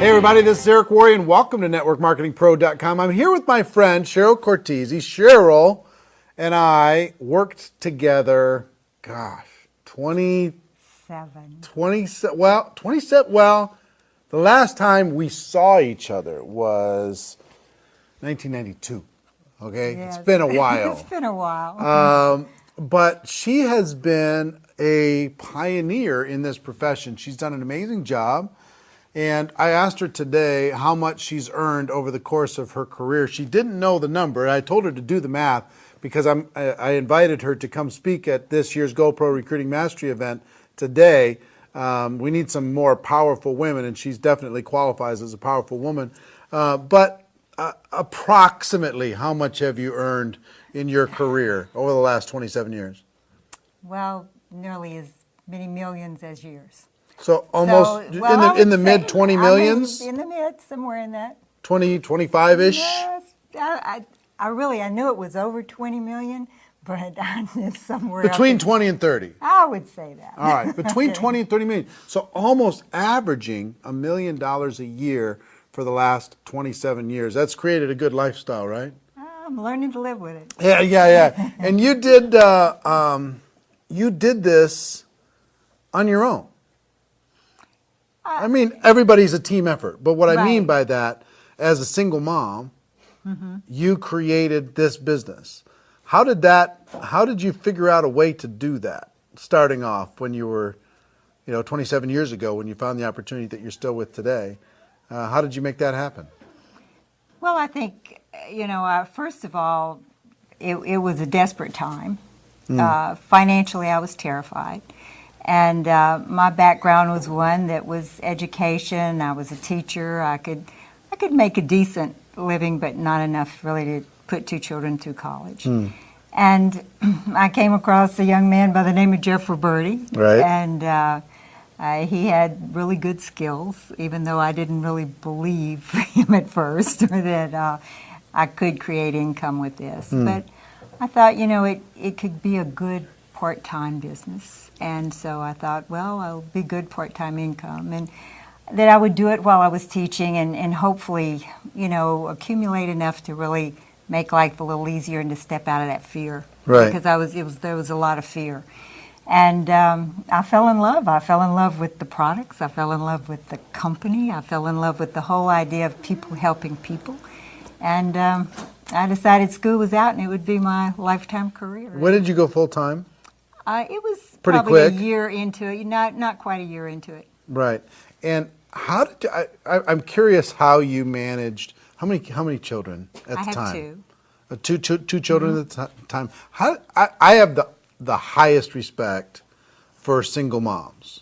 Hey everybody, this is Eric Worre and welcome to NetworkMarketingPro.com. I'm here with my friend Cheryl Cortese. Cheryl and I worked together, 27. Well, the last time we saw each other was 1992. Okay, Yes. It's been a while. It's been a while. But she has been a pioneer in this profession. She's done an amazing job. And I asked her today how much she's earned over the course of her career. She didn't know the number. I told her to do the math because I invited her to come speak at this year's GoPro Recruiting Mastery event today. We need some more powerful women, and she's definitely qualifies as a powerful woman. But approximately how much have you earned in your career over the last 27 years? Well, nearly as many millions as years. So almost in the mid 20 millions? In the mid, somewhere in that. 20, 25-ish? Yes. I knew it was over 20 million, but it's somewhere Between 20 and 30? I would say that. All right, between 20 and 30 million. So almost averaging $1 million a year for the last 27 years. That's created a good lifestyle, right? I'm learning to live with it. Yeah. And you did this on your own. I mean, everybody's a team effort, but what I mean by that, as a single mom, you created this business. How did you figure out a way to do that, starting off when you were, 27 years ago, when you found the opportunity that you're still with today? How did you make that happen? Well, I think, first of all, it was a desperate time. Financially, I was terrified. And my background was one that was education. I was a teacher. I could make a decent living, but not enough really to put two children through college. And I came across a young man by the name of Jeff Roberti. Right. And he had really good skills, even though I didn't really believe him at first, or that I could create income with this. But I thought, it could be a good part-time business. And so I thought, well, it'll be good part-time income. And that I would do it while I was teaching and hopefully, accumulate enough to really make life a little easier and to step out of that fear. Right. Because there was a lot of fear. And I fell in love. I fell in love with the products. I fell in love with the company. I fell in love with the whole idea of people helping people. And I decided school was out and it would be my lifetime career. When did you go full-time? It was pretty probably quick. A year into it, not quite a year into it. Right. And how did I'm curious how you managed, how many children at the time? I have two. Two children at the time. I have the highest respect for single moms.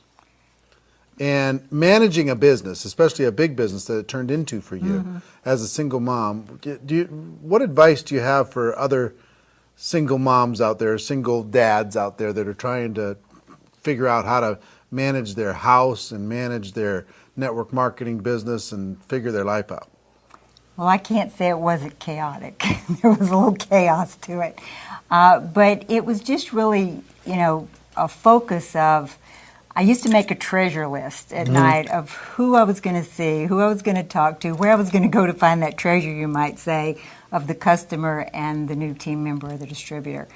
And managing a business, especially a big business that it turned into for you as a single mom, what advice do you have for other single moms out there, single dads out there that are trying to figure out how to manage their house and manage their network marketing business and figure their life out? Well, I can't say it wasn't chaotic. There was a little chaos to it. But it was just really, a focus of, I used to make a treasure list at night of who I was going to see, who I was going to talk to, where I was going to go to find that treasure, you might say, of the customer and the new team member or the distributor.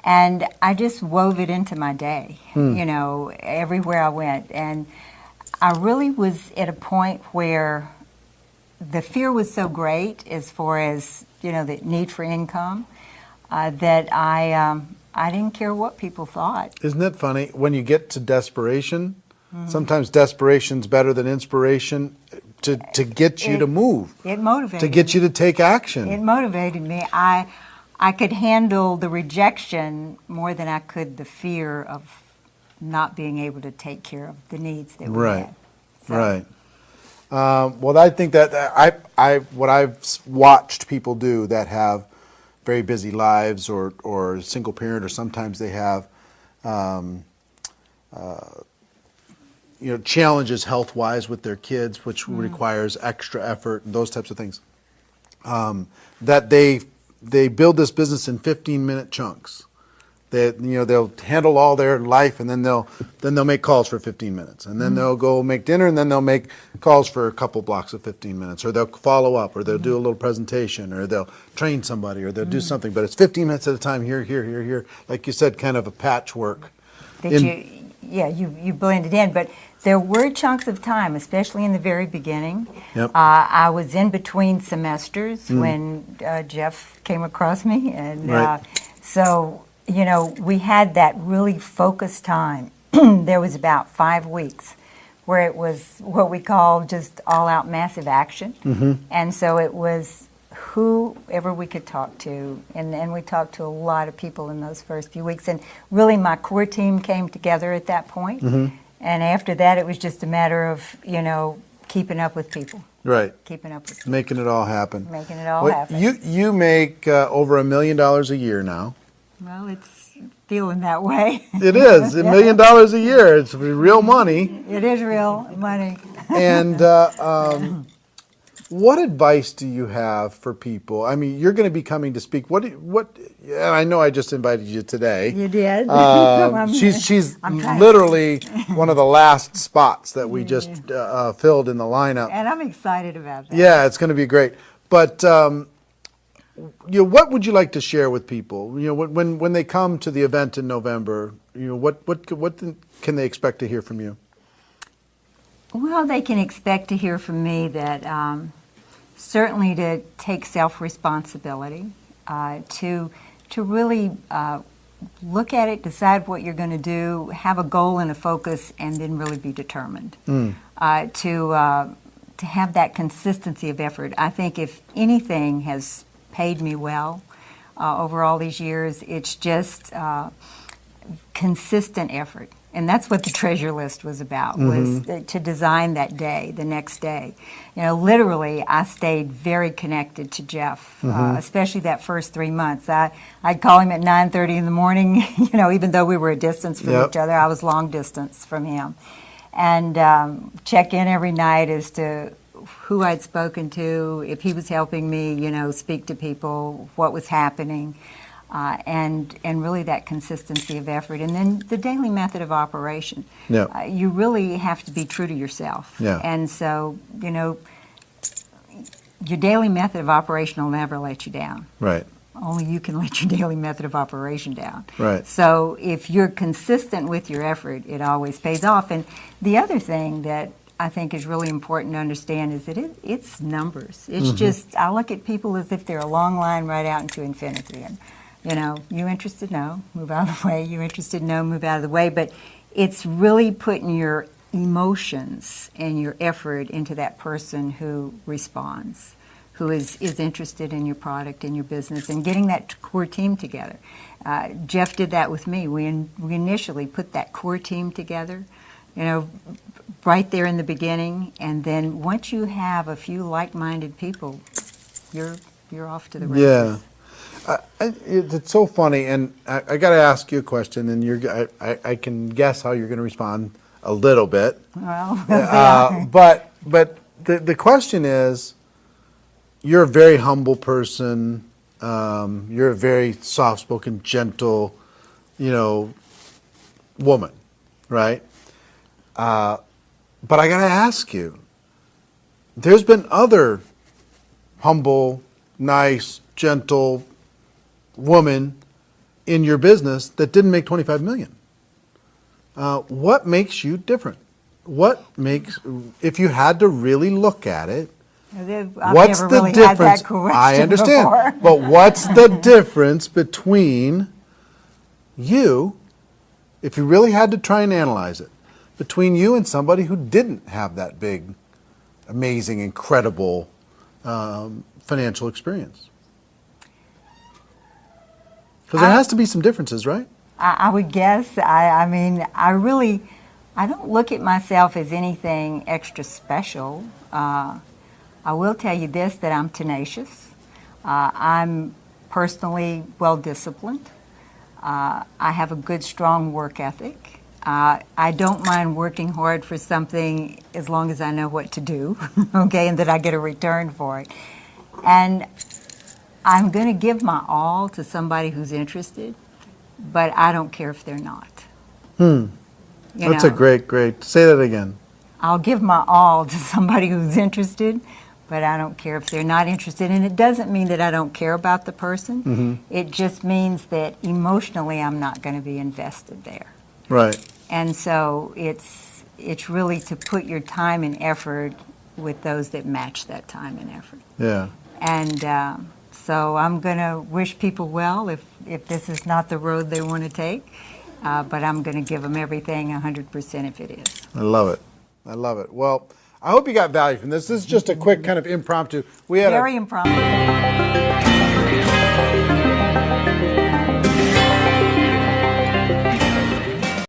And I just wove it into my day, everywhere I went. And I really was at a point where the fear was so great as far as, the need for income, that I didn't care what people thought. Isn't that funny? When you get to desperation, sometimes desperation's better than inspiration to get you to move. It motivated to get you to take action. It motivated me. I could handle the rejection more than I could the fear of not being able to take care of the needs that we had. So. Right. Well, I think that what I've watched people do that have very busy lives or single parent, or sometimes they have challenges health-wise with their kids, which requires extra effort and those types of things. That they build this business in 15-minute chunks. They'll handle all their life, and then they'll make calls for 15 minutes, and then they'll go make dinner, and then they'll make calls for a couple blocks of 15 minutes, or they'll follow up, or they'll do a little presentation, or they'll train somebody, or they'll do something. But it's 15 minutes at a time, here, like you said, kind of a patchwork. You blended in, but there were chunks of time, especially in the very beginning. Yep. I was in between semesters when Jeff came across me, and Right. so we had that really focused time. There was about 5 weeks where it was what we call just all-out massive action, and so it was whoever we could talk to, and we talked to a lot of people in those first few weeks, and really my core team came together at that point. And after that it was just a matter of keeping up with people, Right. keeping up with people, Making it all happen. making it all happen. You make over $1 million a year now. Well, it's feeling that way. It is $1 million a year. It's real money. It is real money. And what advice do you have for people? I mean, you're going to be coming to speak. What? I know I just invited you today. You did. She's literally one of the last spots that we just filled in the lineup. And I'm excited about that. Yeah, it's going to be great. But what would you like to share with people? When they come to the event in November, what can they expect to hear from you? Well, they can expect to hear from me that certainly to take self-responsibility, to really look at it, decide what you're going to do, have a goal and a focus, and then really be determined. To have that consistency of effort. I think if anything has paid me well over all these years, it's just consistent effort. And that's what the treasure list was about, was to design that day, the next day. Literally, I stayed very connected to Jeff, especially that first 3 months. I'd call him at 9:30 in the morning, even though we were a distance from each other. I was long distance from him. And check in every night as to who I'd spoken to, if he was helping me, speak to people, what was happening. And really that consistency of effort. And then the daily method of operation. Yeah. You really have to be true to yourself. Yeah. And so, your daily method of operation will never let you down. Right. Only you can let your daily method of operation down. Right. So if you're consistent with your effort, it always pays off. And the other thing that I think is really important to understand is that it's numbers. It's just, I look at people as if they're a long line right out into infinity. And you interested? No, move out of the way. You interested? No, move out of the way. But it's really putting your emotions and your effort into that person who responds, who is interested in your product and your business, and getting that core team together. Jeff did that with me. We initially put that core team together, right there in the beginning, and then once you have a few like-minded people, you're off to the races. Yeah. It's so funny, and I got to ask you a question, and I can guess how you're going to respond a little bit. Well, but the question is, you're a very humble person. You're a very soft-spoken, gentle, woman, right? But I got to ask you, there's been other humble, nice, gentle woman in your business that didn't make $25 million. What makes you different? If you had to really look at it, what's the difference? I understand, before. But what's the difference between you, if you really had to try and analyze it, between you and somebody who didn't have that big, amazing, incredible financial experience? Because there has to be some differences, right? I would guess. I mean, I don't look at myself as anything extra special. I will tell you this, that I'm tenacious. I'm personally well-disciplined. I have a good, strong work ethic. I don't mind working hard for something as long as I know what to do, okay, and that I get a return for it. And I'm going to give my all to somebody who's interested, but I don't care if they're not. That's a great. Say that again. I'll give my all to somebody who's interested, but I don't care if they're not interested. And it doesn't mean that I don't care about the person. It just means that emotionally I'm not going to be invested there. Right. And so it's really to put your time and effort with those that match that time and effort. Yeah. And so I'm going to wish people well if this is not the road they want to take, but I'm going to give them everything 100% if it is. I love it. I love it. Well, I hope you got value from this. This is just a quick kind of impromptu. Very impromptu.